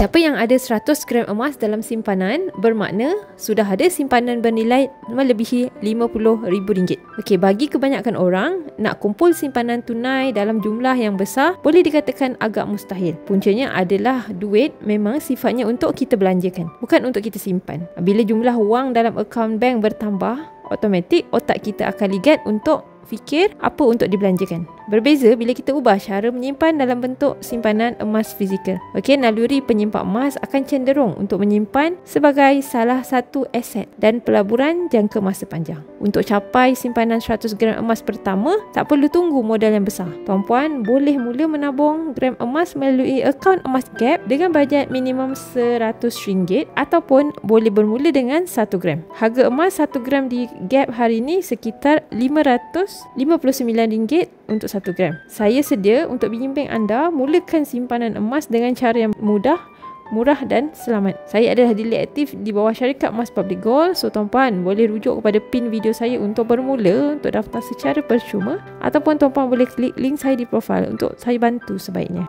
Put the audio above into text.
Siapa yang ada 100 gram emas dalam simpanan bermakna sudah ada simpanan bernilai melebihi RM50,000. Okey, bagi kebanyakan orang, nak kumpul simpanan tunai dalam jumlah yang besar boleh dikatakan agak mustahil. Puncanya adalah duit memang sifatnya untuk kita belanjakan, bukan untuk kita simpan. Bila jumlah wang dalam akaun bank bertambah, automatik otak kita akan ligat untuk fikir apa untuk dibelanjakan. Berbeza bila kita ubah cara menyimpan dalam bentuk simpanan emas fizikal. Okey, naluri penyimpan emas akan cenderung untuk menyimpan sebagai salah satu aset dan pelaburan jangka masa panjang. Untuk capai simpanan 100 gram emas pertama, tak perlu tunggu modal yang besar. Tuan-puan boleh mula menabung gram emas melalui akaun emas Gap dengan bajet minimum RM100 ataupun boleh bermula dengan 1 gram. Harga emas 1 gram di Gap hari ini sekitar RM559 untuk 1 gram. Saya sedia untuk bimbing anda mulakan simpanan emas dengan cara yang mudah, murah dan selamat. Saya adalah dealer aktif di bawah syarikat Emas Public Gold. So tuan-puan boleh rujuk kepada pin video saya untuk bermula untuk daftar secara percuma, ataupun tuan-puan boleh klik link saya di profil untuk saya bantu sebaiknya.